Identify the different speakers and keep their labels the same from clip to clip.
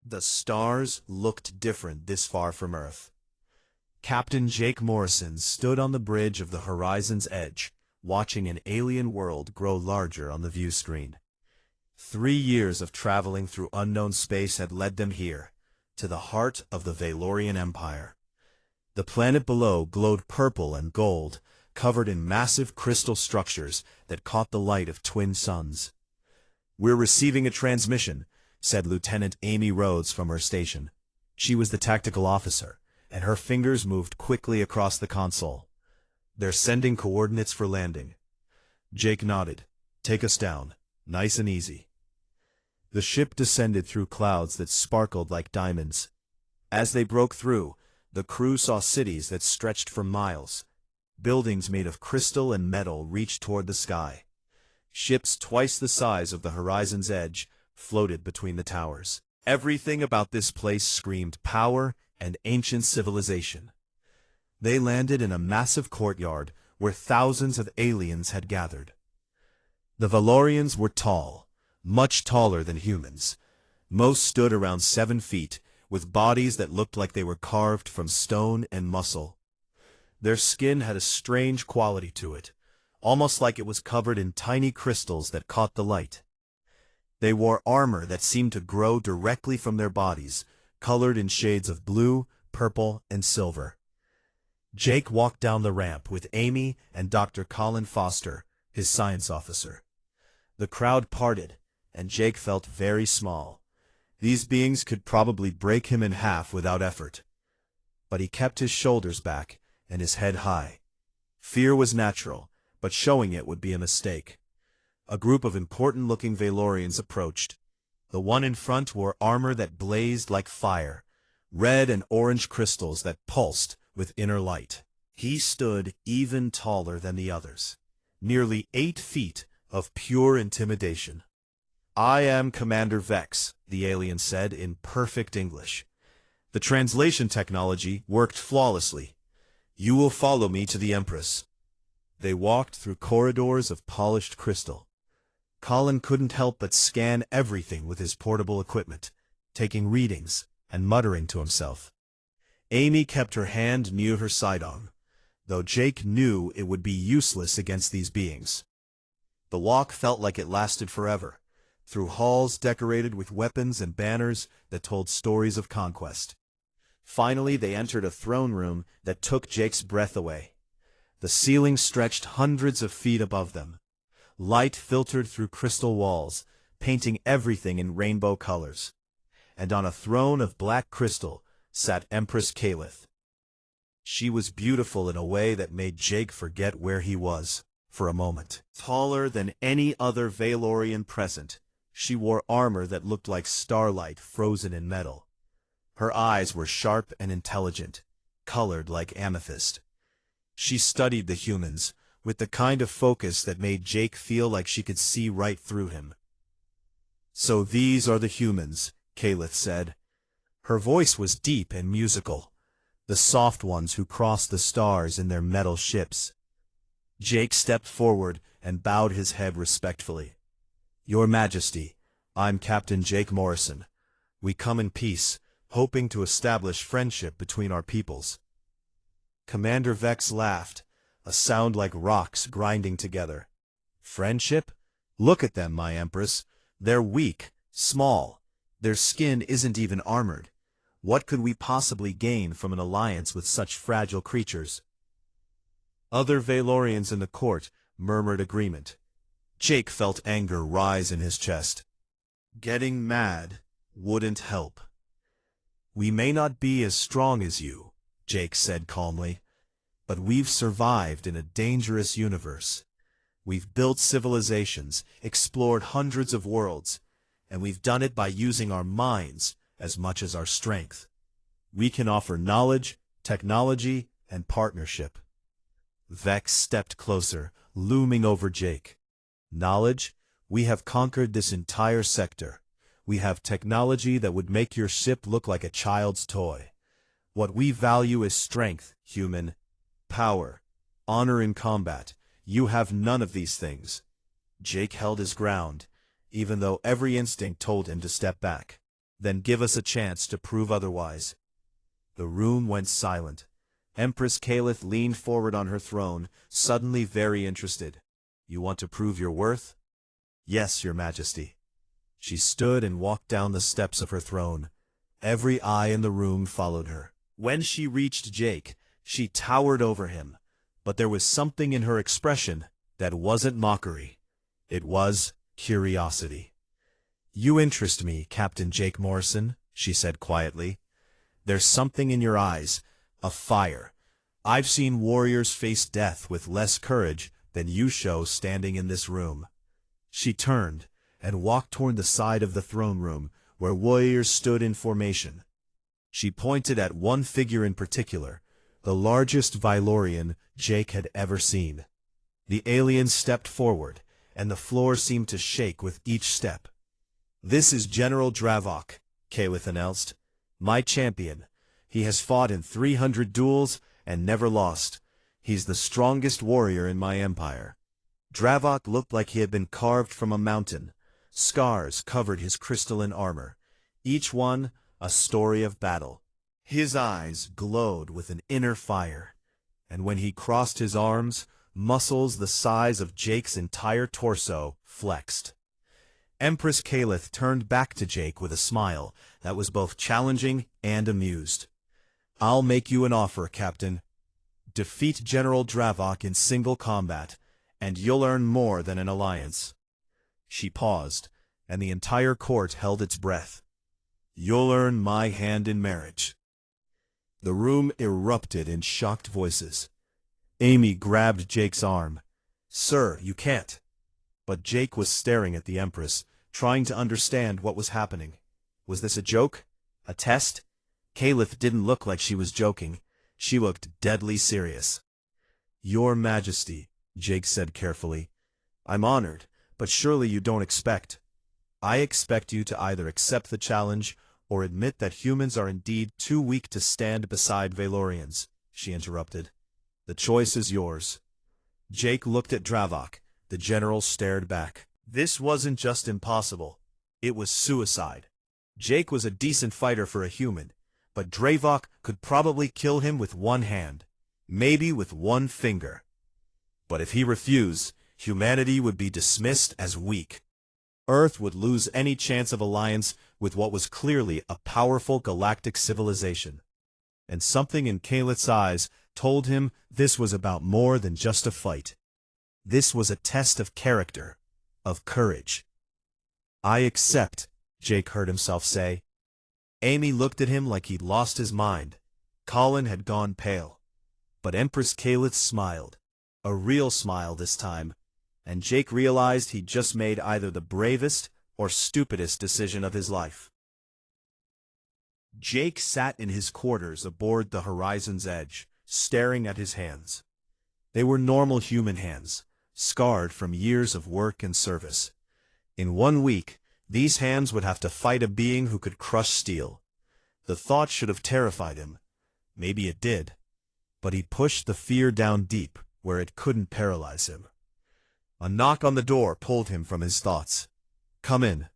Speaker 1: The stars looked different this far from Earth. Captain Jake Morrison stood on the bridge of the horizon's edge, watching an alien world grow larger on the view screen. 3 years of traveling through unknown space had led them here, to the heart of the Veorian Empire. The planet below glowed purple and gold, covered in massive crystal structures that caught the light of twin suns. "We're receiving a transmission," said Lieutenant Amy Rhodes from her station. She was the tactical officer, and her fingers moved quickly across the console. "They're sending coordinates for landing." Jake nodded. "Take us down. Nice and easy." The ship descended through clouds that sparkled like diamonds. As they broke through, the crew saw cities that stretched for miles. Buildings made of crystal and metal reached toward the sky. Ships twice the size of the horizon's edge floated between the towers. Everything about this place screamed power and ancient civilization. They landed in a massive courtyard where thousands of aliens had gathered. The Veorians were tall, much taller than humans. Most stood around 7 feet, with bodies that looked like they were carved from stone and muscle. Their skin had a strange quality to it, almost like it was covered in tiny crystals that caught the light. They wore armor that seemed to grow directly from their bodies, colored in shades of blue, purple, and silver. Jake walked down the ramp with Amy and Dr. Colin Foster, his science officer. The crowd parted, and Jake felt very small. These beings could probably break him in half without effort. But he kept his shoulders back and his head high. Fear was natural, but showing it would be a mistake. A group of important-looking Veorians approached. The one in front wore armor that blazed like fire, red and orange crystals that pulsed with inner light. He stood even taller than the others, nearly 8 feet of pure intimidation. "I am Commander Vex," the alien said in perfect English. The translation technology worked flawlessly. "You will follow me to the Empress." They walked through corridors of polished crystal. Colin couldn't help but scan everything with his portable equipment, taking readings and muttering to himself. Amy kept her hand near her sidearm, though Jake knew it would be useless against these beings. The walk felt like it lasted forever, through halls decorated with weapons and banners that told stories of conquest. Finally, they entered a throne room that took Jake's breath away. The ceiling stretched hundreds of feet above them. Light filtered through crystal walls, painting everything in rainbow colors. And on a throne of black crystal sat Empress Calith. She was beautiful in a way that made Jake forget where he was for a moment. Taller than any other Veorian present, she wore armor that looked like starlight frozen in metal. Her eyes were sharp and intelligent, colored like amethyst. She studied the humans, with the kind of focus that made Jake feel like she could see right through him. "So these are the humans," Calith said. Her voice was deep and musical, the soft ones who crossed the stars in their metal ships. Jake stepped forward and bowed his head respectfully. "Your Majesty, I'm Captain Jake Morrison. We come in peace, hoping to establish friendship between our peoples." Commander Vex laughed, a sound like rocks grinding together. "Friendship? Look at them, my Empress. They're weak, small. Their skin isn't even armored. What could we possibly gain from an alliance with such fragile creatures?" Other Veorians in the court murmured agreement. Jake felt anger rise in his chest. Getting mad wouldn't help. "We may not be as strong as you," Jake said calmly, "but we've survived in a dangerous universe. We've built civilizations, explored hundreds of worlds, and we've done it by using our minds as much as our strength. We can offer knowledge, technology, and partnership." Vex stepped closer, looming over Jake. "Knowledge? We have conquered this entire sector. We have technology that would make your ship look like a child's toy. What we value is strength, human. Power. Honor in combat. You have none of these things." Jake held his ground, even though every instinct told him to step back. Then give us a chance to prove otherwise. The room went silent. Empress Calith leaned forward on her throne, suddenly very interested. You want to prove your worth? Yes, your majesty. She stood and walked down the steps of her throne. Every eye in the room followed her. When she reached Jake, she towered over him. But there was something in her expression that wasn't mockery. It was curiosity. You interest me, Captain Jake Morrison, she said quietly. There's something in your eyes, a fire. I've seen warriors face death with less courage than you show standing in this room. She turned and walked toward the side of the throne room where warriors stood in formation. She pointed at one figure in particular, the largest Veorian Jake had ever seen. The alien stepped forward, and the floor seemed to shake with each step. This is General Dravok, Calith announced. My champion. He has fought in 300 duels and never lost. He's the strongest warrior in my empire. Dravok looked like he had been carved from a mountain. Scars covered his crystalline armor, each one a story of battle. His eyes glowed with an inner fire, and when he crossed his arms, muscles the size of Jake's entire torso flexed. Empress Calith turned back to Jake with a smile that was both challenging and amused. I'll make you an offer, Captain. Defeat General Dravok in single combat, and you'll earn more than an alliance. She paused, and the entire court held its breath. You'll earn my hand in marriage. The room erupted in shocked voices. Amy grabbed Jake's arm. Sir, you can't. But Jake was staring at the Empress, trying to understand what was happening. Was this a joke? A test? Calith didn't look like she was joking. She looked deadly serious. Your Majesty, Jake said carefully. I'm honored, but surely you don't expect. I expect you to either accept the challenge or admit that humans are indeed too weak to stand beside Veorians, she interrupted. The choice is yours. Jake looked at Dravok. The general stared back. This wasn't just impossible. It was suicide. Jake was a decent fighter for a human, but Dravok could probably kill him with one hand, maybe with one finger. But if he refused, humanity would be dismissed as weak. Earth would lose any chance of alliance with what was clearly a powerful galactic civilization. And something in Calith's eyes told him this was about more than just a fight. This was a test of character, of courage. I accept, Jake heard himself say. Amy looked at him like he'd lost his mind. Colin had gone pale. But Empress Calith smiled. A real smile this time. And Jake realized he'd just made either the bravest or stupidest decision of his life. Jake sat in his quarters aboard the horizon's edge, staring at his hands. They were normal human hands, scarred from years of work and service. In 1 week, these hands would have to fight a being who could crush steel. The thought should have terrified him. Maybe it did. But he pushed the fear down deep, where it couldn't paralyze him. A knock on the door pulled him from his thoughts. Come in.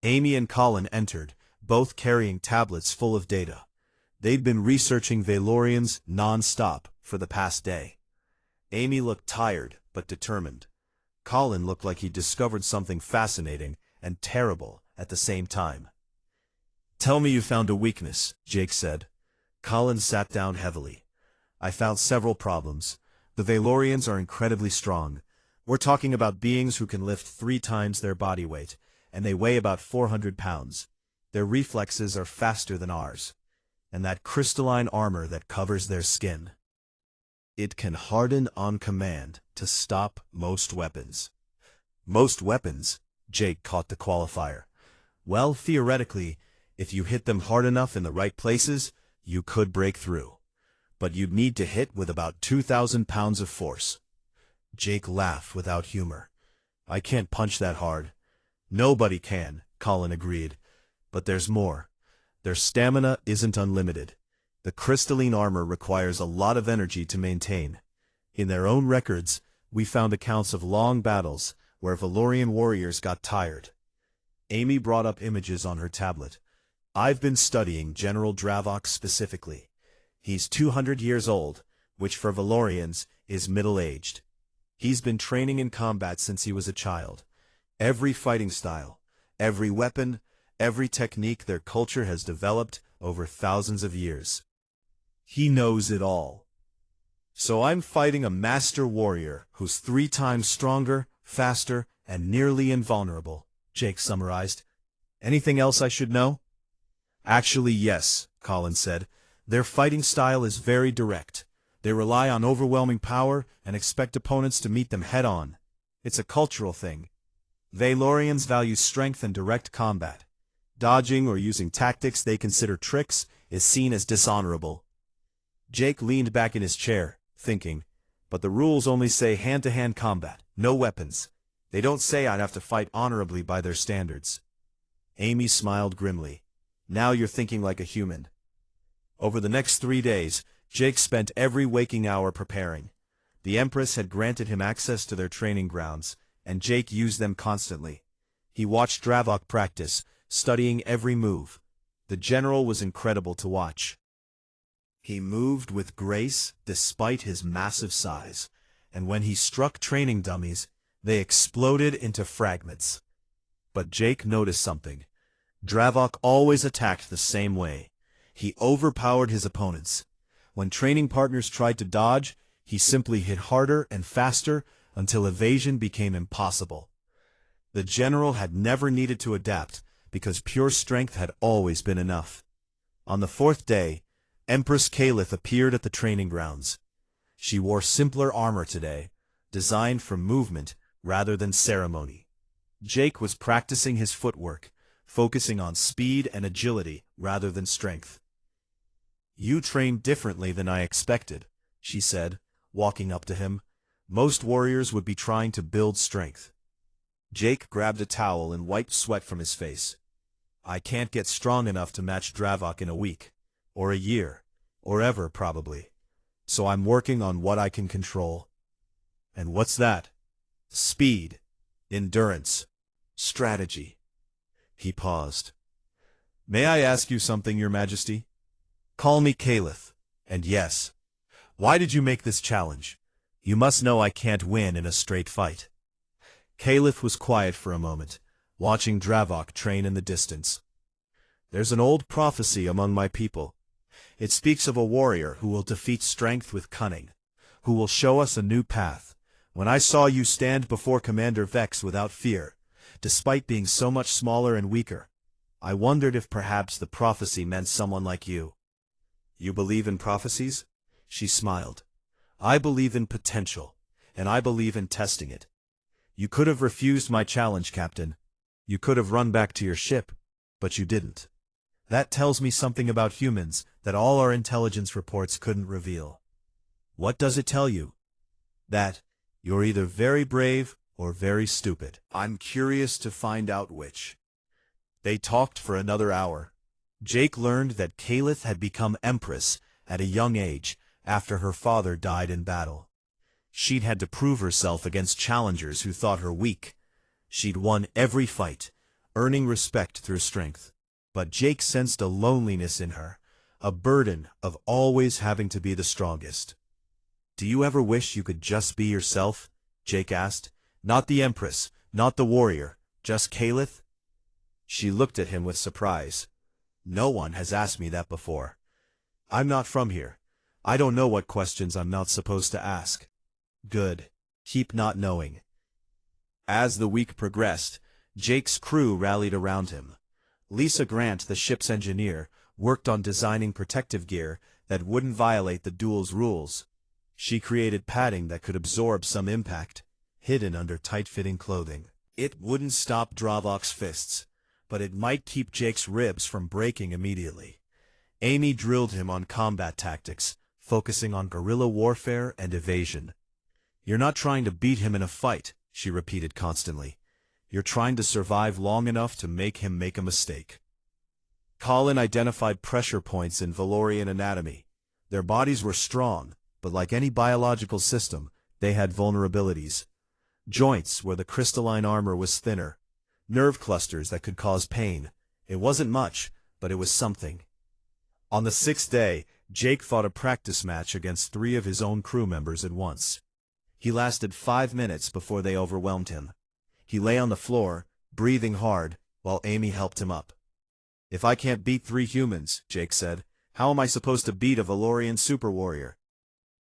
Speaker 1: Amy and Colin entered, both carrying tablets full of data. They'd been researching Veorians non-stop for the past day. Amy looked tired, but determined. Colin looked like he'd discovered something fascinating and terrible at the same time. Tell me you found a weakness, Jake said. Colin sat down heavily. I found several problems. The Veorians are incredibly strong. We're talking about beings who can lift 3 times their body weight, and they weigh about 400 pounds. Their reflexes are faster than ours, and that crystalline armor that covers their skin. It can harden on command to stop most weapons. Most weapons? Jake caught the qualifier. Well, theoretically, if you hit them hard enough in the right places, you could break through. But you'd need to hit with about 2,000 pounds of force. Jake laughed without humor. I can't punch that hard. Nobody can, Colin agreed. But there's more. Their stamina isn't unlimited. The crystalline armor requires a lot of energy to maintain. In their own records, we found accounts of long battles where Veorian warriors got tired. Amy brought up images on her tablet. I've been studying General Dravok specifically. He's 200 years old, which for Veorians is middle-aged. He's been training in combat since he was a child. Every fighting style, every weapon, every technique their culture has developed over thousands of years. He knows it all. So I'm fighting a master warrior who's 3 times stronger, faster, and nearly invulnerable, Jake summarized. Anything else I should know? Actually, yes, Colin said. Their fighting style is very direct. They rely on overwhelming power and expect opponents to meet them head-on. It's a cultural thing. Veorians value strength and direct combat. Dodging or using tactics they consider tricks is seen as dishonorable. Jake leaned back in his chair, thinking, but the rules only say hand-to-hand combat, no weapons. They don't say I'd have to fight honorably by their standards. Amy smiled grimly. Now you're thinking like a human. Over the next 3 days, Jake spent every waking hour preparing. The Empress had granted him access to their training grounds, and Jake used them constantly. He watched Dravok practice, studying every move. The general was incredible to watch. He moved with grace despite his massive size, and when he struck training dummies, they exploded into fragments. But Jake noticed something. Dravok always attacked the same way. He overpowered his opponents. When training partners tried to dodge, he simply hit harder and faster until evasion became impossible. The general had never needed to adapt because pure strength had always been enough. On the 4th day, Empress Calith appeared at the training grounds. She wore simpler armor today, designed for movement rather than ceremony. Jake was practicing his footwork, focusing on speed and agility rather than strength. "You train differently than I expected," she said, walking up to him. "Most warriors would be trying to build strength." Jake grabbed a towel and wiped sweat from his face. "I can't get strong enough to match Dravok in a week, or a year, or ever probably. So I'm working on what I can control." "And what's that?" "Speed, endurance, strategy." He paused. "May I ask you something, Your Majesty?" "Call me Calith. And yes, why did you make this challenge? You must know I can't win in a straight fight." Calith was quiet for a moment, watching Dravok train in the distance. "There's an old prophecy among my people. It speaks of a warrior who will defeat strength with cunning, who will show us a new path. When I saw you stand before Commander Vex without fear, despite being so much smaller and weaker, I wondered if perhaps the prophecy meant someone like you." "You believe in prophecies?" She smiled. "I believe in potential, and I believe in testing it. You could have refused my challenge, Captain. You could have run back to your ship, but you didn't. That tells me something about humans that all our intelligence reports couldn't reveal." "What does it tell you?" "That you're either very brave or very stupid. I'm curious to find out which." They talked for another hour. Jake learned that Calith had become Empress at a young age after her father died in battle. She'd had to prove herself against challengers who thought her weak. She'd won every fight, earning respect through strength. But Jake sensed a loneliness in her, a burden of always having to be the strongest. "Do you ever wish you could just be yourself?" Jake asked. "Not the Empress, not the warrior, just Calith?" She looked at him with surprise. "No one has asked me that before. I'm not from here. I don't know what questions I'm not supposed to ask." "Good. Keep not knowing." As the week progressed, Jake's crew rallied around him. Lisa Grant, the ship's engineer, worked on designing protective gear that wouldn't violate the duel's rules. She created padding that could absorb some impact, hidden under tight-fitting clothing. It wouldn't stop Dravok's fists, but it might keep Jake's ribs from breaking immediately. Amy drilled him on combat tactics, focusing on guerrilla warfare and evasion. "You're not trying to beat him in a fight," she repeated constantly. "You're trying to survive long enough to make him make a mistake." Colin identified pressure points in Veorian anatomy. Their bodies were strong, but like any biological system, they had vulnerabilities. Joints where the crystalline armor was thinner. Nerve clusters that could cause pain. It wasn't much, but it was something. On the sixth day, Jake fought a practice match against 3 of his own crew members at once. He lasted 5 minutes before they overwhelmed him. He lay on the floor, breathing hard, while Amy helped him up. "If I can't beat 3 humans," Jake said, "how am I supposed to beat a Veorian super warrior?"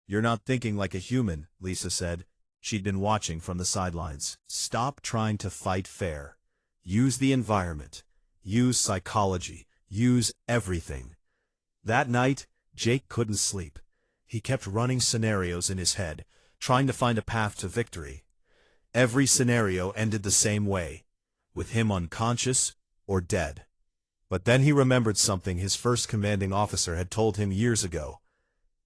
Speaker 1: "You're not thinking like a human," Lisa said. She'd been watching from the sidelines. "Stop trying to fight fair. Use the environment. Use psychology. Use everything." That night, Jake couldn't sleep. He kept running scenarios in his head, trying to find a path to victory. Every scenario ended the same way, with him unconscious or dead. But then he remembered something his first commanding officer had told him years ago.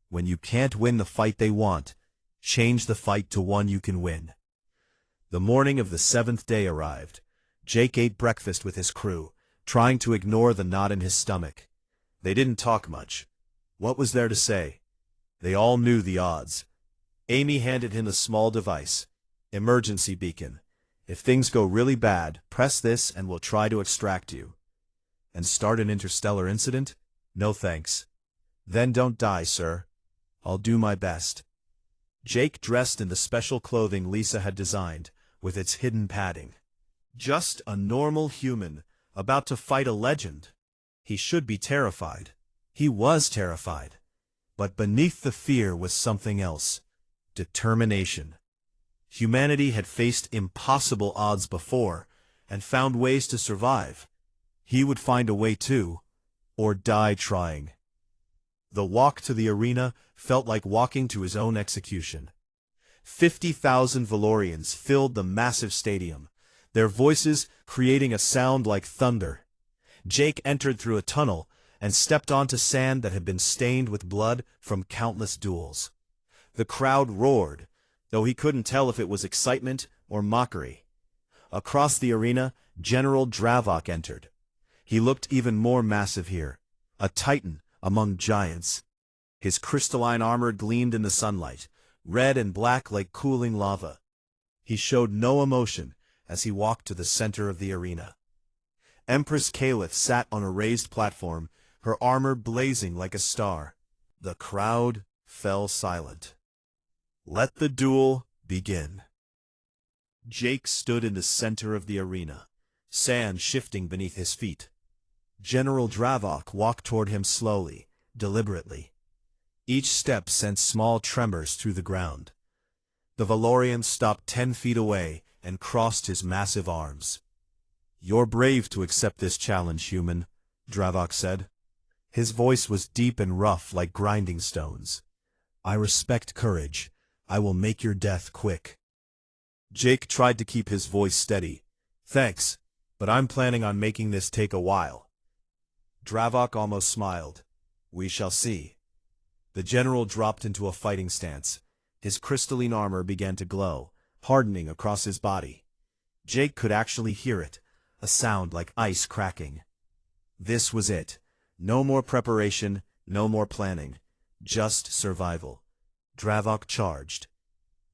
Speaker 1: When you can't win the fight they want, change the fight to one you can win. The morning of the 7th day arrived. Jake ate breakfast with his crew, trying to ignore the knot in his stomach. They didn't talk much. What was there to say? They all knew the odds. Amy handed him a small device. "Emergency beacon. If things go really bad, press this and we'll try to extract you." "And start an interstellar incident? No thanks." "Then don't die, sir." "I'll do my best." Jake dressed in the special clothing Lisa had designed, with its hidden padding. Just a normal human, about to fight a legend. He should be terrified. He was terrified. But beneath the fear was something else. Determination. Humanity had faced impossible odds before, and found ways to survive. He would find a way too, or die trying. The walk to the arena felt like walking to his own execution. 50,000 Veorians filled the massive stadium, their voices creating a sound like thunder. Jake entered through a tunnel and stepped onto sand that had been stained with blood from countless duels. The crowd roared, though he couldn't tell if it was excitement or mockery. Across the arena, General Dravok entered. He looked even more massive here, a titan among giants. His crystalline armor gleamed in the sunlight, red and black like cooling lava. He showed no emotion as he walked to the center of the arena. Empress Caliph sat on a raised platform, her armor blazing like a star. The crowd fell silent. Let the duel begin. Jake stood in the center of the arena, sand shifting beneath his feet. General Dravok walked toward him slowly, deliberately. Each step sent small tremors through the ground. The Veorian stopped 10 feet away and crossed his massive arms. "You're brave to accept this challenge, human," Dravok said. His voice was deep and rough like grinding stones. "I respect courage. I will make your death quick." Jake tried to keep his voice steady. "Thanks, but I'm planning on making this take a while." Dravok almost smiled. "We shall see." The general dropped into a fighting stance. His crystalline armor began to glow, hardening across his body. Jake could actually hear it, a sound like ice cracking. This was it. No more preparation, no more planning. Just survival. Dravok charged.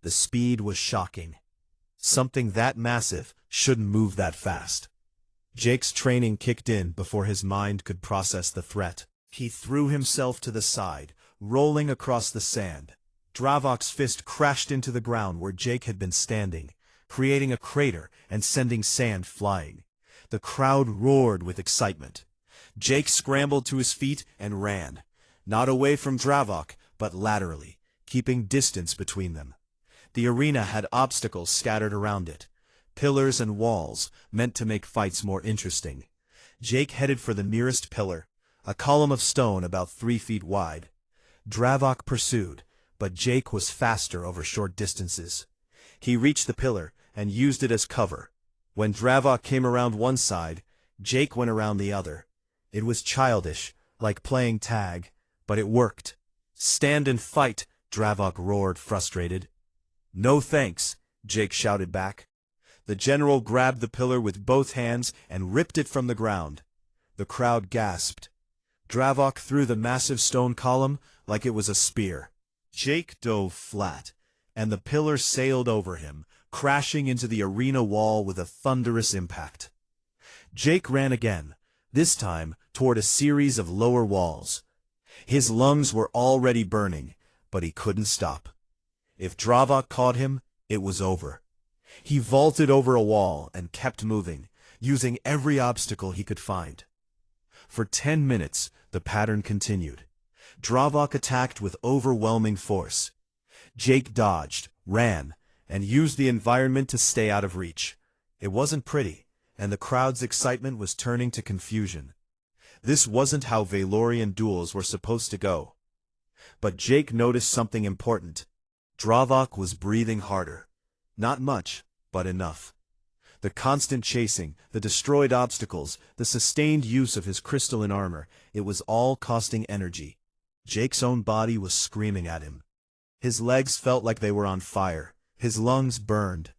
Speaker 1: The speed was shocking. Something that massive shouldn't move that fast. Jake's training kicked in before his mind could process the threat. He threw himself to the side, rolling across the sand. Dravok's fist crashed into the ground where Jake had been standing, creating a crater and sending sand flying. The crowd roared with excitement. Jake scrambled to his feet and ran, not away from Dravok, but laterally, keeping distance between them. The arena had obstacles scattered around it, pillars and walls meant to make fights more interesting. Jake headed for the nearest pillar, a column of stone about 3 feet wide. Dravok pursued, but Jake was faster over short distances. He reached the pillar and used it as cover. When Dravok came around one side, Jake went around the other. It was childish, like playing tag, but it worked. "Stand and fight," Dravok roared, frustrated. "No thanks," Jake shouted back. The general grabbed the pillar with both hands and ripped it from the ground. The crowd gasped. Dravok threw the massive stone column like it was a spear. Jake dove flat, and the pillar sailed over him, crashing into the arena wall with a thunderous impact. Jake ran again, this time toward a series of lower walls. His lungs were already burning, but he couldn't stop. If Dravok caught him, it was over. He vaulted over a wall and kept moving, using every obstacle he could find. For 10 minutes, the pattern continued. Dravok attacked with overwhelming force. Jake dodged, ran, and used the environment to stay out of reach. It wasn't pretty, and the crowd's excitement was turning to confusion. This wasn't how Veorian duels were supposed to go. But Jake noticed something important. Dravok was breathing harder. Not much, but enough. The constant chasing, the destroyed obstacles, the sustained use of his crystalline armor, it was all costing energy. Jake's own body was screaming at him. His legs felt like they were on fire, his lungs burned.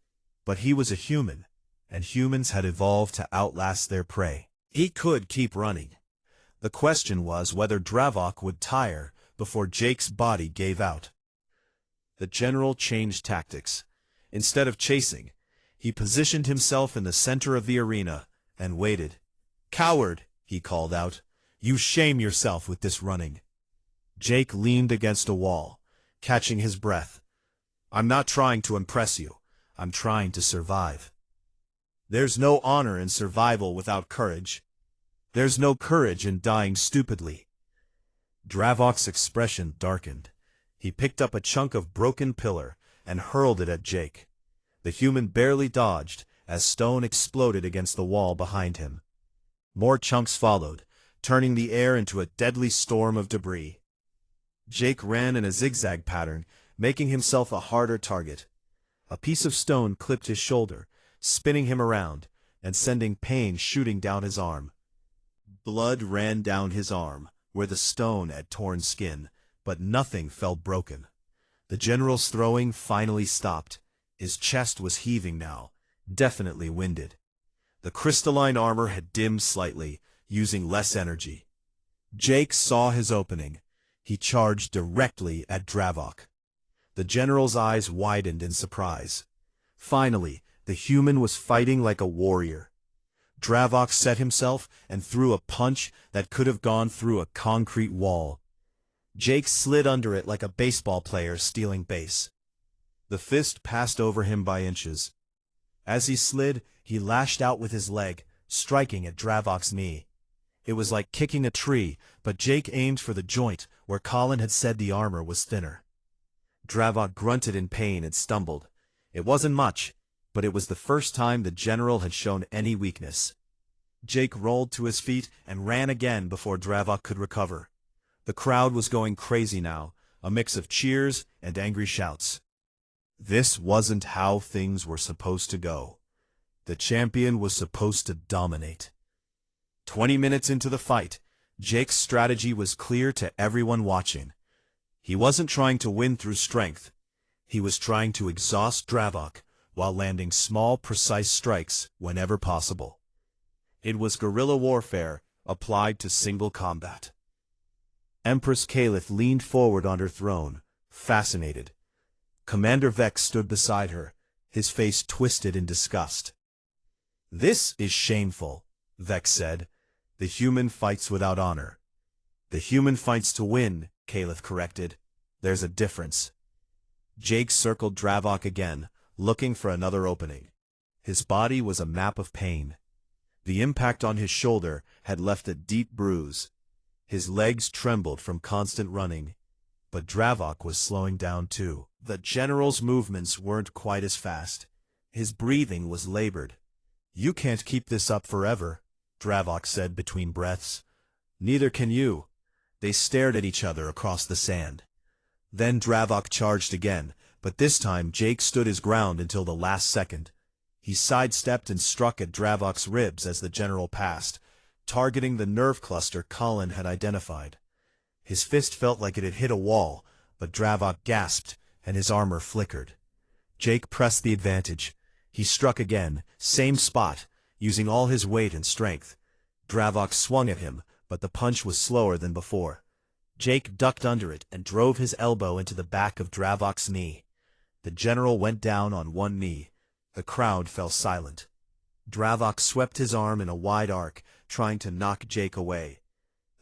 Speaker 1: But he was a human, and humans had evolved to outlast their prey. He could keep running. The question was whether Dravok would tire before Jake's body gave out. The general changed tactics. Instead of chasing, he positioned himself in the center of the arena and waited. "Coward," he called out, "you shame yourself with this running." Jake leaned against a wall, catching his breath. "I'm not trying to impress you. I'm trying to survive. There's no honor in survival without courage. There's no courage in dying stupidly." Dravok's expression darkened. He picked up a chunk of broken pillar and hurled it at Jake. The human barely dodged as stone exploded against the wall behind him. More chunks followed, turning the air into a deadly storm of debris. Jake ran in a zigzag pattern, making himself a harder target. A piece of stone clipped his shoulder, spinning him around, and sending pain shooting down his arm. Blood ran down his arm, where the stone had torn skin, but nothing felt broken. The general's throwing finally stopped. His chest was heaving now, definitely winded. The crystalline armor had dimmed slightly, using less energy. Jake saw his opening. He charged directly at Dravok. The general's eyes widened in surprise. Finally, the human was fighting like a warrior. Dravok set himself and threw a punch that could have gone through a concrete wall. Jake slid under it like a baseball player stealing base. The fist passed over him by inches. As he slid, he lashed out with his leg, striking at Dravok's knee. It was like kicking a tree, but Jake aimed for the joint where Colin had said the armor was thinner. Dravok grunted in pain and stumbled. It wasn't much, but it was the first time the general had shown any weakness. Jake rolled to his feet and ran again before Dravok could recover. The crowd was going crazy now, a mix of cheers and angry shouts. This wasn't how things were supposed to go. The champion was supposed to dominate. 20 minutes into the fight, Jake's strategy was clear to everyone watching. He wasn't trying to win through strength. He was trying to exhaust Dravok while landing small, precise strikes whenever possible. It was guerrilla warfare applied to single combat. Empress Caliph leaned forward on her throne, fascinated. Commander Vex stood beside her, his face twisted in disgust. "This is shameful," Vex said. "The human fights without honor." "The human fights to win," Caliph corrected. "There's a difference." Jake circled Dravok again, looking for another opening. His body was a map of pain. The impact on his shoulder had left a deep bruise. His legs trembled from constant running. But Dravok was slowing down too. The general's movements weren't quite as fast. His breathing was labored. "You can't keep this up forever," Dravok said between breaths. "Neither can you." They stared at each other across the sand. Then Dravok charged again, but this time Jake stood his ground until the last second. He sidestepped and struck at Dravok's ribs as the general passed, targeting the nerve cluster Colin had identified. His fist felt like it had hit a wall, but Dravok gasped, and his armor flickered. Jake pressed the advantage. He struck again, same spot, using all his weight and strength. Dravok swung at him, but the punch was slower than before. Jake ducked under it and drove his elbow into the back of Dravok's knee. The general went down on one knee. The crowd fell silent. Dravok swept his arm in a wide arc, trying to knock Jake away.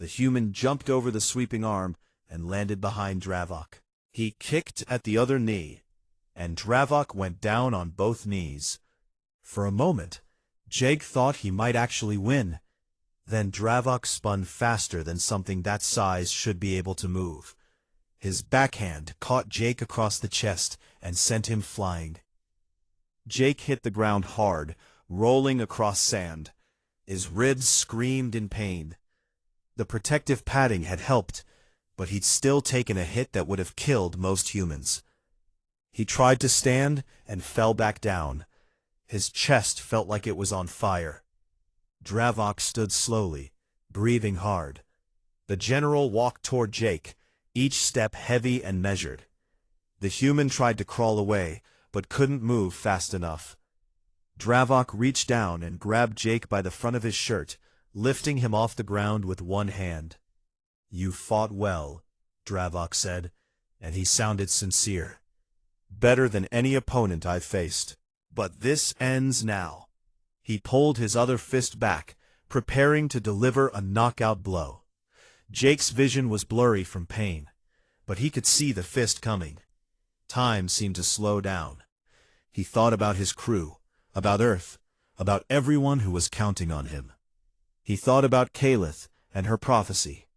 Speaker 1: The human jumped over the sweeping arm and landed behind Dravok. He kicked at the other knee, and Dravok went down on both knees. For a moment, Jake thought he might actually win. Then Dravok spun faster than something that size should be able to move. His backhand caught Jake across the chest and sent him flying. Jake hit the ground hard, rolling across sand. His ribs screamed in pain. The protective padding had helped, but he'd still taken a hit that would have killed most humans. He tried to stand and fell back down. His chest felt like it was on fire. Dravok stood slowly, breathing hard. The general walked toward Jake, each step heavy and measured. The human tried to crawl away, but couldn't move fast enough. Dravok reached down and grabbed Jake by the front of his shirt, lifting him off the ground with one hand. "You fought well," Dravok said, and he sounded sincere. "Better than any opponent I've faced. But this ends now." He pulled his other fist back, preparing to deliver a knockout blow. Jake's vision was blurry from pain, but he could see the fist coming. Time seemed to slow down. He thought about his crew, about Earth, about everyone who was counting on him. He thought about Kalith and her prophecy.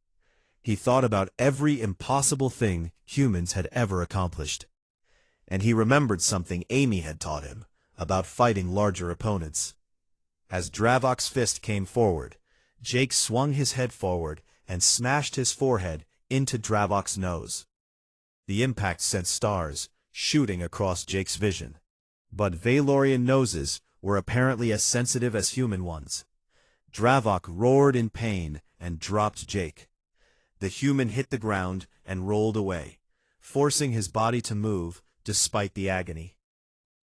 Speaker 1: He thought about every impossible thing humans had ever accomplished. And he remembered something Amy had taught him about fighting larger opponents. As Dravok's fist came forward, Jake swung his head forward and smashed his forehead into Dravok's nose. The impact sent stars shooting across Jake's vision. But Veorian noses were apparently as sensitive as human ones. Dravok roared in pain and dropped Jake. The human hit the ground and rolled away, forcing his body to move despite the agony.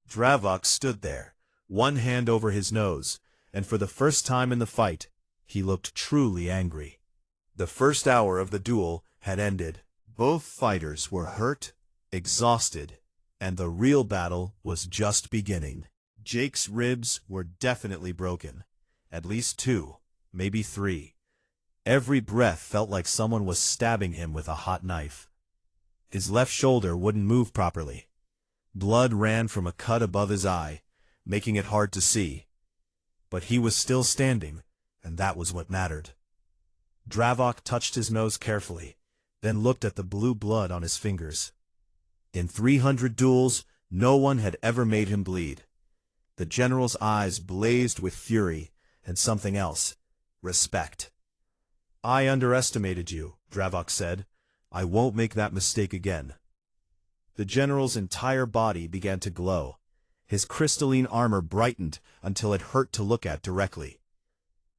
Speaker 1: Dravok stood there, one hand over his nose, and for the first time in the fight, he looked truly angry. The first hour of the duel had ended. Both fighters were hurt, exhausted, and the real battle was just beginning. Jake's ribs were definitely broken. At least 2, maybe 3. Every breath felt like someone was stabbing him with a hot knife. His left shoulder wouldn't move properly. Blood ran from a cut above his eye, making it hard to see. But he was still standing, and that was what mattered. Dravok touched his nose carefully, then looked at the blue blood on his fingers. In 300 duels, no one had ever made him bleed. The general's eyes blazed with fury and something else, respect. "I underestimated you," Dravok said. "I won't make that mistake again." The general's entire body began to glow. His crystalline armor brightened until it hurt to look at directly.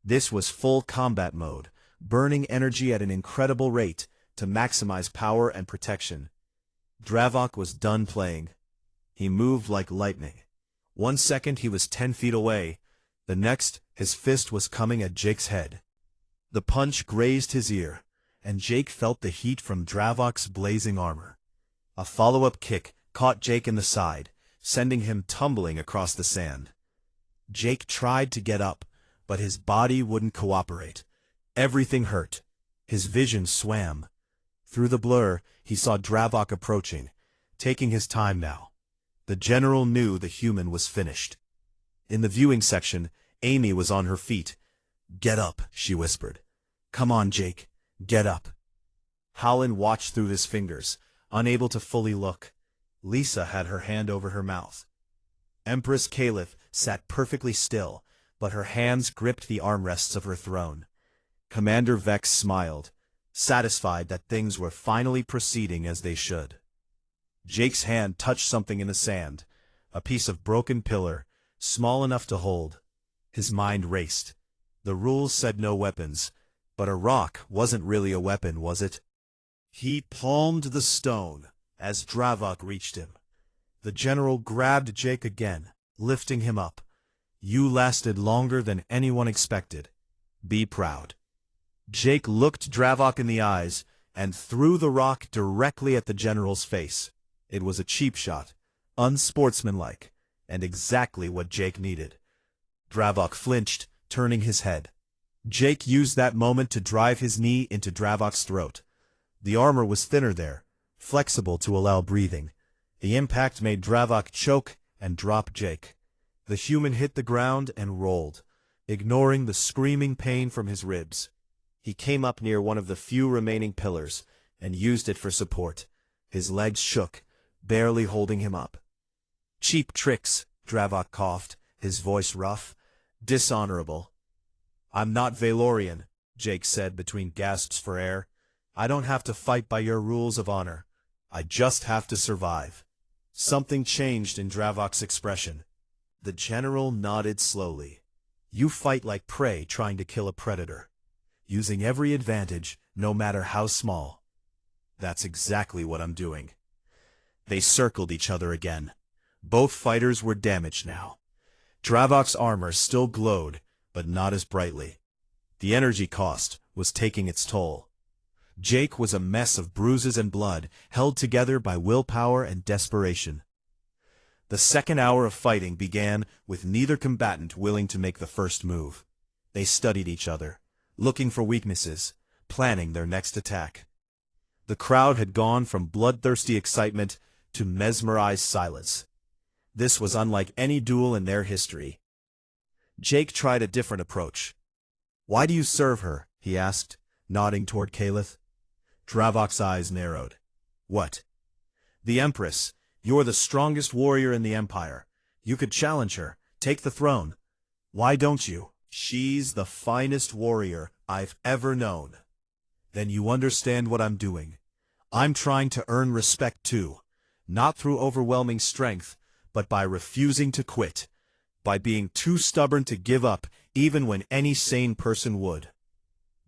Speaker 1: This was full combat mode, burning energy at an incredible rate to maximize power and protection. Dravok was done playing. He moved like lightning. 1 second he was 10 feet away. The next, his fist was coming at Jake's head. The punch grazed his ear, and Jake felt the heat from Dravok's blazing armor. A follow-up kick caught Jake in the side, sending him tumbling across the sand. Jake tried to get up, but his body wouldn't cooperate. Everything hurt. His vision swam. Through the blur, he saw Dravok approaching, taking his time now. The general knew the human was finished. In the viewing section, Amy was on her feet. "Get up," she whispered. "Come on, Jake. Get up." Howland watched through his fingers, unable to fully look. Lisa had her hand over her mouth. Empress Kalith sat perfectly still, but her hands gripped the armrests of her throne. Commander Vex smiled, satisfied that things were finally proceeding as they should. Jake's hand touched something in the sand, a piece of broken pillar, small enough to hold. His mind raced. The rules said no weapons, but a rock wasn't really a weapon, was it? He palmed the stone as Dravok reached him. The general grabbed Jake again, lifting him up. "You lasted longer than anyone expected. Be proud." Jake looked Dravok in the eyes and threw the rock directly at the general's face. It was a cheap shot, unsportsmanlike, and exactly what Jake needed. Dravok flinched, turning his head. Jake used that moment to drive his knee into Dravok's throat. The armor was thinner there, flexible to allow breathing. The impact made Dravok choke and drop Jake. The human hit the ground and rolled, ignoring the screaming pain from his ribs. He came up near one of the few remaining pillars and used it for support. His legs shook, barely holding him up. "Cheap tricks," Dravok coughed, his voice rough. "Dishonorable." "I'm not Veorian," Jake said between gasps for air. "I don't have to fight by your rules of honor. I just have to survive." Something changed in Dravok's expression. The general nodded slowly. "You fight like prey trying to kill a predator, using every advantage, no matter how small." "That's exactly what I'm doing." They circled each other again. Both fighters were damaged now. Dravok's armor still glowed, but not as brightly. The energy cost was taking its toll. Jake was a mess of bruises and blood, held together by willpower and desperation. The second hour of fighting began with neither combatant willing to make the first move. They studied each other, looking for weaknesses, planning their next attack. The crowd had gone from bloodthirsty excitement to mesmerized silence. This was unlike any duel in their history. Jake tried a different approach. "Why do you serve her?" he asked, nodding toward Kalith. Dravok's eyes narrowed. "What?" "The Empress. You're the strongest warrior in the Empire. You could challenge her, take the throne. Why don't you?" "She's the finest warrior I've ever known." "Then you understand what I'm doing. I'm trying to earn respect too, not through overwhelming strength, but by refusing to quit, by being too stubborn to give up even when any sane person would."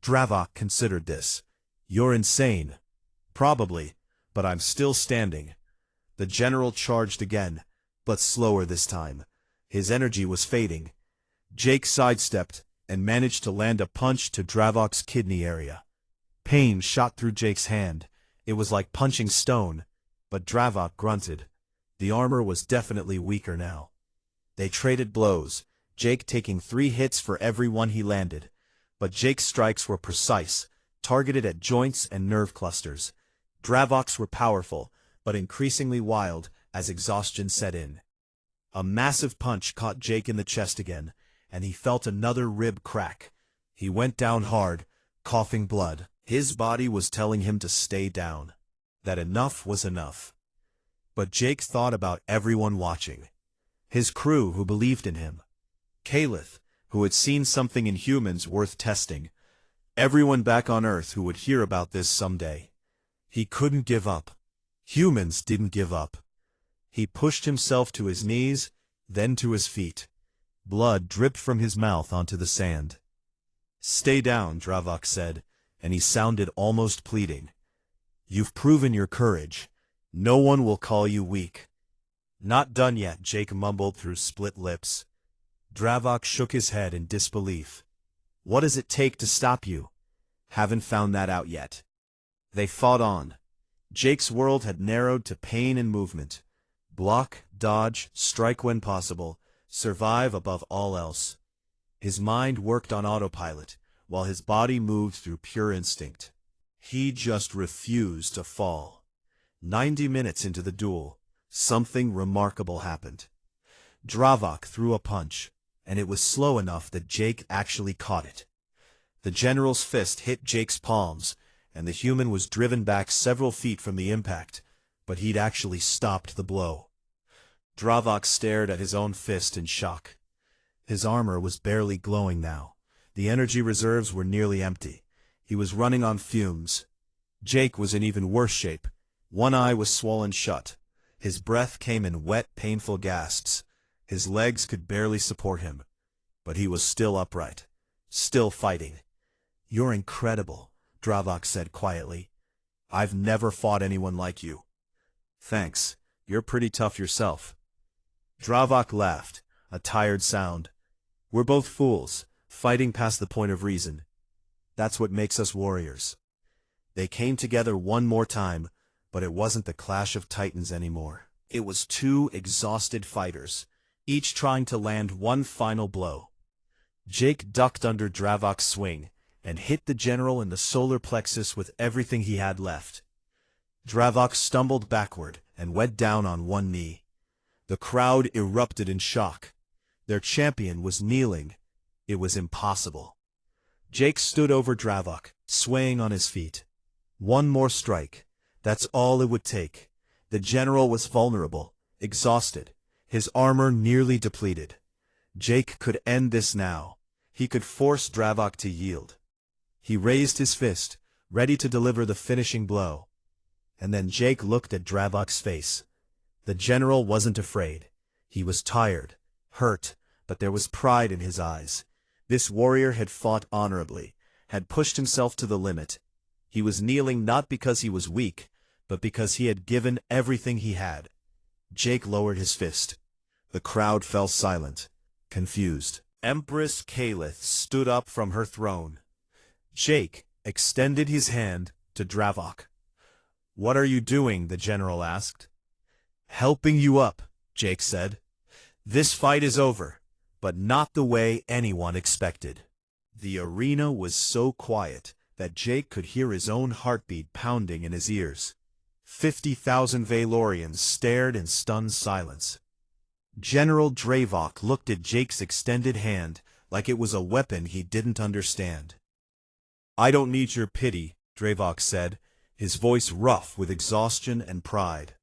Speaker 1: Dravok considered this. "You're insane." "Probably, but I'm still standing." The general charged again, but slower this time. His energy was fading. Jake sidestepped and managed to land a punch to Dravok's kidney area. Pain shot through Jake's hand. It was like punching stone, but Dravok grunted. The armor was definitely weaker now. They traded blows, Jake taking 3 hits for every one he landed. But Jake's strikes were precise, targeted at joints and nerve clusters. Dravok's were powerful, but increasingly wild as exhaustion set in. A massive punch caught Jake in the chest again, and he felt another rib crack. He went down hard, coughing blood. His body was telling him to stay down, that enough was enough. But Jake thought about everyone watching. His crew who believed in him. Kalith, who had seen something in humans worth testing. Everyone back on Earth who would hear about this someday. He couldn't give up. Humans didn't give up. He pushed himself to his knees, then to his feet. Blood dripped from his mouth onto the sand. "Stay down," Dravok said, and he sounded almost pleading. "You've proven your courage. No one will call you weak." "Not done yet," Jake mumbled through split lips. Dravok shook his head in disbelief. "What does it take to stop you?" "Haven't found that out yet." They fought on. Jake's world had narrowed to pain and movement. Block, dodge, strike when possible, survive above all else. His mind worked on autopilot, while his body moved through pure instinct. He just refused to fall. 90 minutes into the duel, something remarkable happened. Dravok threw a punch, and it was slow enough that Jake actually caught it. The general's fist hit Jake's palms, and the human was driven back several feet from the impact, but he'd actually stopped the blow. Dravok stared at his own fist in shock. His armor was barely glowing now. The energy reserves were nearly empty. He was running on fumes. Jake was in even worse shape. One eye was swollen shut. His breath came in wet, painful gasps. His legs could barely support him. But he was still upright, still fighting. "You're incredible," Dravok said quietly. "I've never fought anyone like you." "Thanks. You're pretty tough yourself." Dravok laughed, a tired sound. "We're both fools, fighting past the point of reason. That's what makes us warriors." They came together one more time, but it wasn't the clash of titans anymore. It was 2 exhausted fighters, each trying to land one final blow. Jake ducked under Dravok's swing and hit the general in the solar plexus with everything he had left. Dravok stumbled backward and went down on one knee. The crowd erupted in shock. Their champion was kneeling. It was impossible. Jake stood over Dravok, swaying on his feet. One more strike. That's all it would take. The general was vulnerable, exhausted, his armor nearly depleted. Jake could end this now. He could force Dravok to yield. He raised his fist, ready to deliver the finishing blow. And then Jake looked at Dravok's face. The general wasn't afraid. He was tired, hurt, but there was pride in his eyes. This warrior had fought honorably, had pushed himself to the limit. He was kneeling not because he was weak, but because he had given everything he had. Jake lowered his fist. The crowd fell silent, confused. Empress Kalith stood up from her throne. Jake extended his hand to Dravok. "What are you doing?" the general asked. "Helping you up," Jake said. "This fight is over, but not the way anyone expected." The arena was so quiet that Jake could hear his own heartbeat pounding in his ears. 50,000 Veorians stared in stunned silence. General Dravok looked at Jake's extended hand like it was a weapon he didn't understand. "I don't need your pity," Dravok said, his voice rough with exhaustion and pride.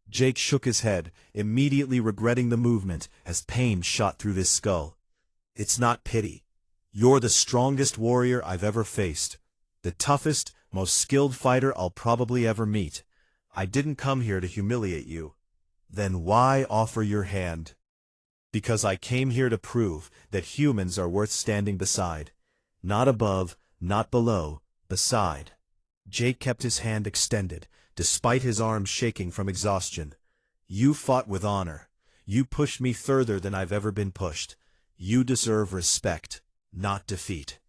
Speaker 1: Jake shook his head, immediately regretting the movement as pain shot through his skull. "It's not pity. You're the strongest warrior I've ever faced, the toughest, most skilled fighter I'll probably ever meet. I didn't come here to humiliate you." "Then why offer your hand?" "Because I came here to prove that humans are worth standing beside. Not above, not below, beside." Jake kept his hand extended, despite his arms shaking from exhaustion. "You fought with honor. You pushed me further than I've ever been pushed. You deserve respect, not defeat."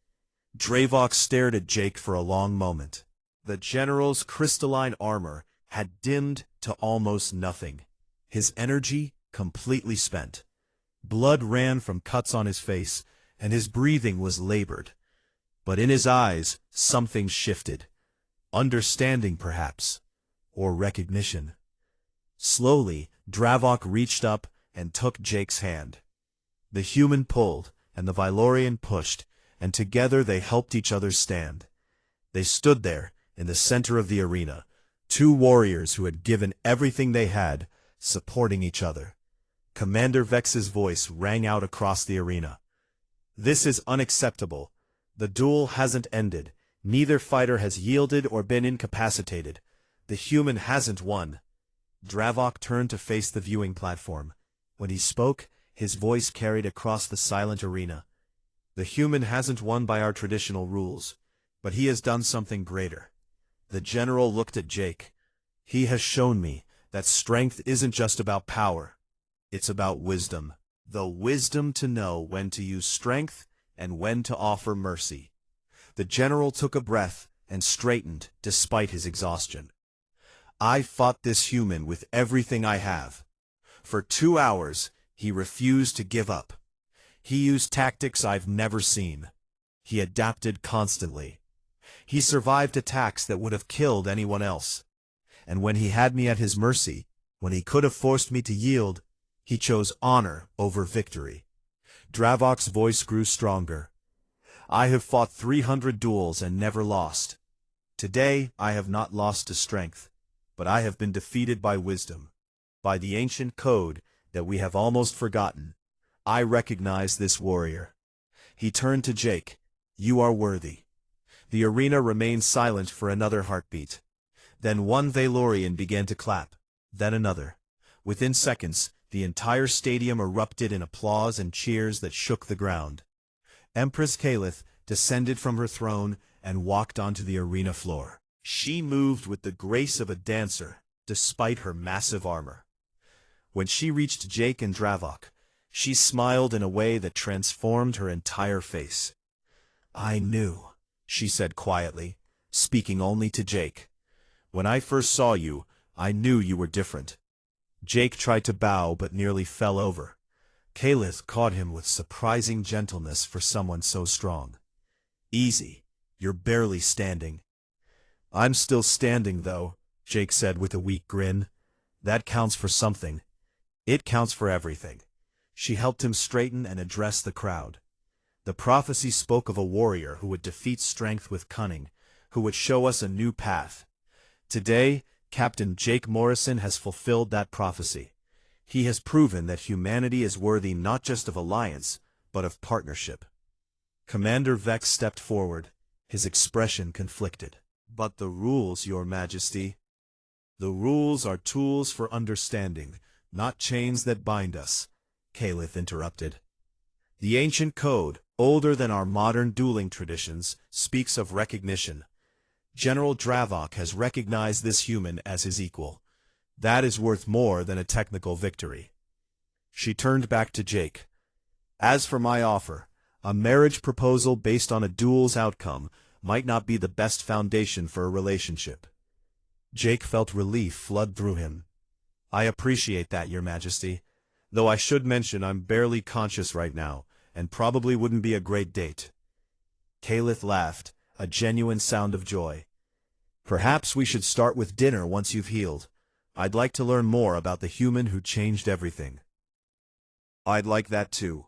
Speaker 1: Dravok stared at Jake for a long moment. The general's crystalline armor had dimmed to almost nothing. His energy completely spent. Blood ran from cuts on his face, and his breathing was labored. But in his eyes, something shifted. Understanding, perhaps, or recognition. Slowly, Dravok reached up and took Jake's hand. The human pulled, and the Veorian pushed, and together they helped each other stand. They stood there, in the center of the arena, two warriors who had given everything they had, supporting each other. Commander Vex's voice rang out across the arena. "This is unacceptable. The duel hasn't ended. Neither fighter has yielded or been incapacitated. The human hasn't won." Dravok turned to face the viewing platform. When he spoke, his voice carried across the silent arena. "The human hasn't won by our traditional rules, but he has done something greater." The general looked at Jake. "He has shown me that strength isn't just about power. It's about wisdom. The wisdom to know when to use strength and when to offer mercy." The general took a breath and straightened despite his exhaustion. "I fought this human with everything I have. For 2 hours, he refused to give up. He used tactics I've never seen. He adapted constantly. He survived attacks that would have killed anyone else. And when he had me at his mercy, when he could have forced me to yield, he chose honor over victory." Dravok's voice grew stronger. "I have fought 300 duels and never lost. Today I have not lost to strength, but I have been defeated by wisdom, by the ancient code that we have almost forgotten. I recognize this warrior." He turned to Jake. "You are worthy." The arena remained silent for another heartbeat. Then one Veorian began to clap, then another. Within seconds, the entire stadium erupted in applause and cheers that shook the ground. Empress Kalith descended from her throne and walked onto the arena floor. She moved with the grace of a dancer, despite her massive armor. When she reached Jake and Dravok, she smiled in a way that transformed her entire face. "I knew," she said quietly, speaking only to Jake. "When I first saw you, I knew you were different." Jake tried to bow but nearly fell over. Kalith caught him with surprising gentleness for someone so strong. "Easy. You're barely standing." "I'm still standing, though," Jake said with a weak grin. "That counts for something. It counts for everything." She helped him straighten and address the crowd. "The prophecy spoke of a warrior who would defeat strength with cunning, who would show us a new path. Today, Captain Jake Morrison has fulfilled that prophecy. He has proven that humanity is worthy not just of alliance, but of partnership." Commander Vex stepped forward, his expression conflicted. "But the rules, Your Majesty." "The rules are tools for understanding, not chains that bind us," Kalith interrupted. "The ancient code, older than our modern dueling traditions, speaks of recognition. General Dravok has recognized this human as his equal. That is worth more than a technical victory." She turned back to Jake. "As for my offer, a marriage proposal based on a duel's outcome might not be the best foundation for a relationship." Jake felt relief flood through him. "I appreciate that, Your Majesty. Though I should mention I'm barely conscious right now, and probably wouldn't be a great date." Kalith laughed, a genuine sound of joy. "Perhaps we should start with dinner once you've healed. I'd like to learn more about the human who changed everything." "I'd like that too."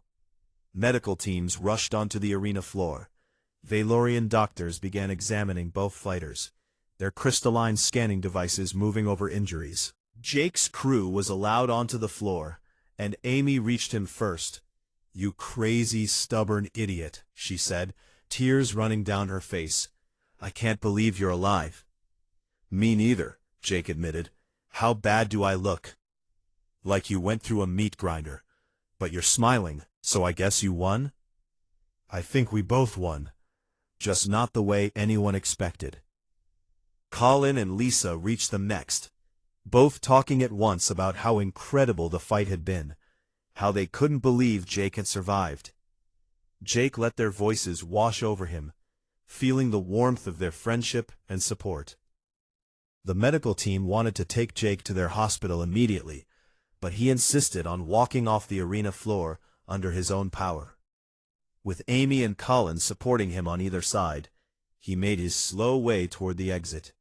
Speaker 1: Medical teams rushed onto the arena floor. Veorian doctors began examining both fighters, their crystalline scanning devices moving over injuries. Jake's crew was allowed onto the floor, and Amy reached him first. "You crazy, stubborn idiot," she said, tears running down her face. "I can't believe you're alive." "Me neither," Jake admitted. "How bad do I look?" "Like you went through a meat grinder. But you're smiling, so I guess you won?" "I think we both won. Just not the way anyone expected." Colin and Lisa reached them next, both talking at once about how incredible the fight had been, how they couldn't believe Jake had survived. Jake let their voices wash over him, feeling the warmth of their friendship and support. The medical team wanted to take Jake to their hospital immediately, but he insisted on walking off the arena floor under his own power. With Amy and Colin supporting him on either side, he made his slow way toward the exit.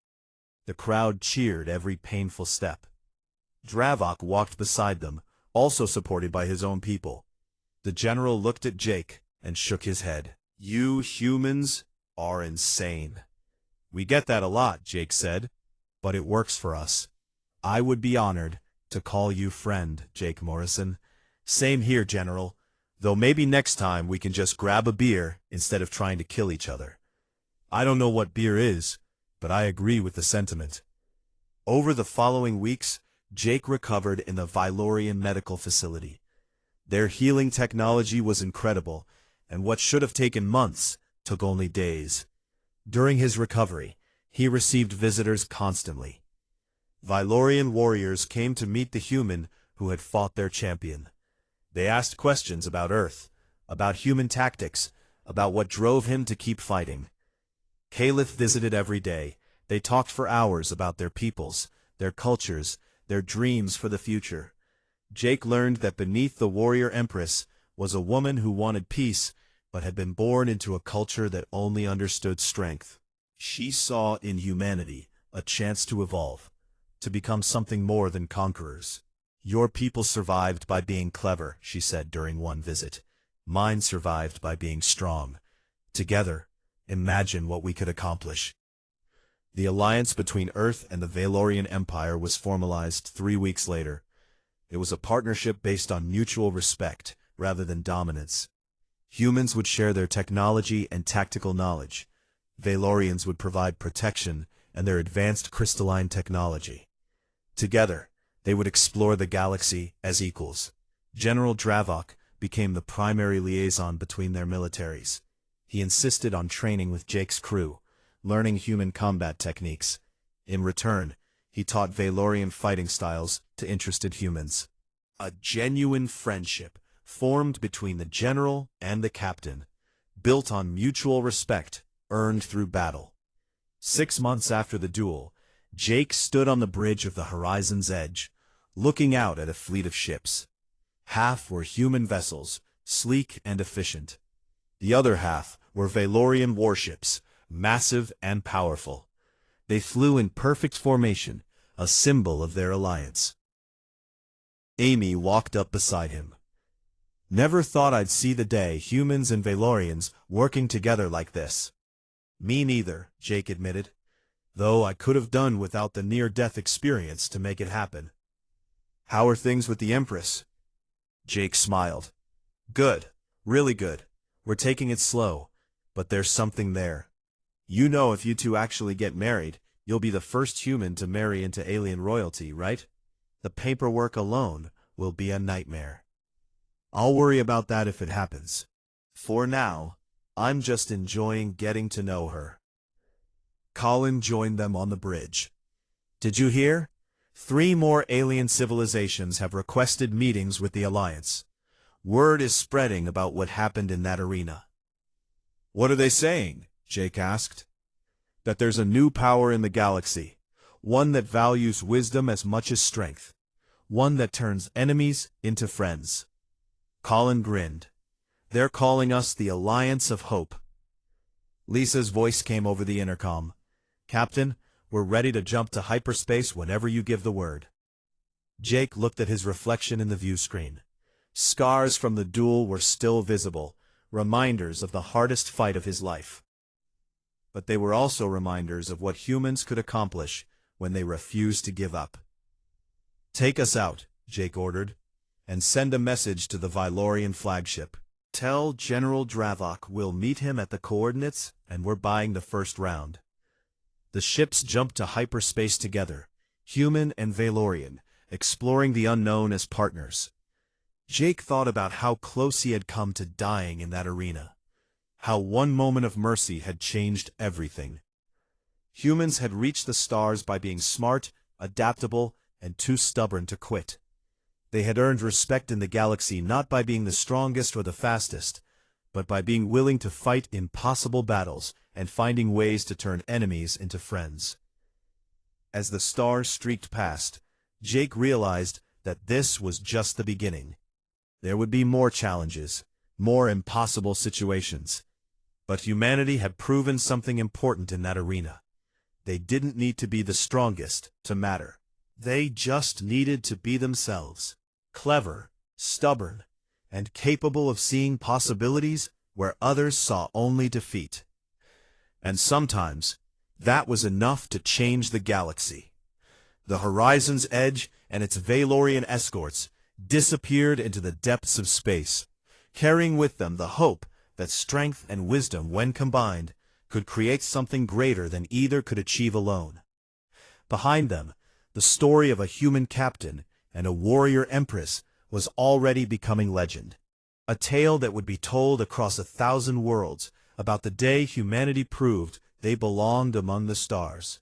Speaker 1: The crowd cheered every painful step. Dravok walked beside them, also supported by his own people. The general looked at Jake and shook his head. "You humans are insane." "We get that a lot," Jake said, "but it works for us." "I would be honored to call you friend, Jake Morrison." "Same here, General. Though maybe next time we can just grab a beer instead of trying to kill each other." "I don't know what beer is, but I agree with the sentiment." Over the following weeks, Jake recovered in the Veorian medical facility. Their healing technology was incredible, and what should have taken months took only days. During his recovery, he received visitors constantly. Veorian warriors came to meet the human who had fought their champion. They asked questions about Earth, about human tactics, about what drove him to keep fighting. Kalith visited every day. They talked for hours about their peoples, their cultures, their dreams for the future. Jake learned that beneath the warrior empress was a woman who wanted peace, but had been born into a culture that only understood strength. She saw in humanity a chance to evolve, to become something more than conquerors. "Your people survived by being clever," she said during one visit. "Mine survived by being strong. Together, imagine what we could accomplish." The alliance between Earth and the Veorian Empire was formalized 3 weeks later. It was a partnership based on mutual respect rather than dominance. Humans would share their technology and tactical knowledge. Veorians would provide protection and their advanced crystalline technology. Together, they would explore the galaxy as equals. General Dravok became the primary liaison between their militaries. He insisted on training with Jake's crew, learning human combat techniques. In return, he taught Veorian fighting styles to interested humans. A genuine friendship formed between the general and the captain, built on mutual respect earned through battle. 6 months after the duel, Jake stood on the bridge of the horizon's edge, looking out at a fleet of ships. Half were human vessels, sleek and efficient. The other half were Veorian warships, massive and powerful. They flew in perfect formation, a symbol of their alliance. Amy walked up beside him. Never thought I'd see the day humans and Veorians working together like this. Me neither, Jake admitted, though I could have done without the near-death experience to make it happen. How are things with the Empress? Jake smiled. Good, really good. We're taking it slow, but there's something there. You know, if you two actually get married, you'll be the first human to marry into alien royalty, right? The paperwork alone will be a nightmare. I'll worry about that if it happens. For now, I'm just enjoying getting to know her. Colin joined them on the bridge. Did you hear? 3 more alien civilizations have requested meetings with the Alliance. Word is spreading about what happened in that arena. What are they saying? Jake asked. That there's a new power in the galaxy, one that values wisdom as much as strength, one that turns enemies into friends. Colin grinned. They're calling us the Alliance of Hope. Lisa's voice came over the intercom. Captain, we're ready to jump to hyperspace whenever you give the word. Jake looked at his reflection in the view screen. Scars from the duel were still visible, reminders of the hardest fight of his life. But they were also reminders of what humans could accomplish when they refused to give up. Take us out, Jake ordered, and send a message to the Veorian flagship. Tell General Dravok we'll meet him at the coordinates and we're buying the first round. The ships jumped to hyperspace together, human and Veorian, exploring the unknown as partners. Jake thought about how close he had come to dying in that arena, how one moment of mercy had changed everything. Humans had reached the stars by being smart, adaptable, and too stubborn to quit. They had earned respect in the galaxy not by being the strongest or the fastest, but by being willing to fight impossible battles and finding ways to turn enemies into friends. As the stars streaked past, Jake realized that this was just the beginning. There would be more challenges, more impossible situations. But humanity had proven something important in that arena. They didn't need to be the strongest to matter. They just needed to be themselves. Clever, stubborn, and capable of seeing possibilities where others saw only defeat. And sometimes, that was enough to change the galaxy. The horizon's edge and its Veorian escorts disappeared into the depths of space, carrying with them the hope that strength and wisdom, when combined, could create something greater than either could achieve alone. Behind them, the story of a human captain and a warrior empress was already becoming legend. A tale that would be told across 1,000 worlds about the day humanity proved they belonged among the stars.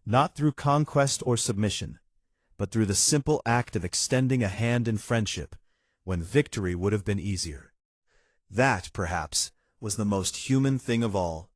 Speaker 1: Not through conquest or submission, but through the simple act of extending a hand in friendship, when victory would have been easier. That, perhaps, was the most human thing of all.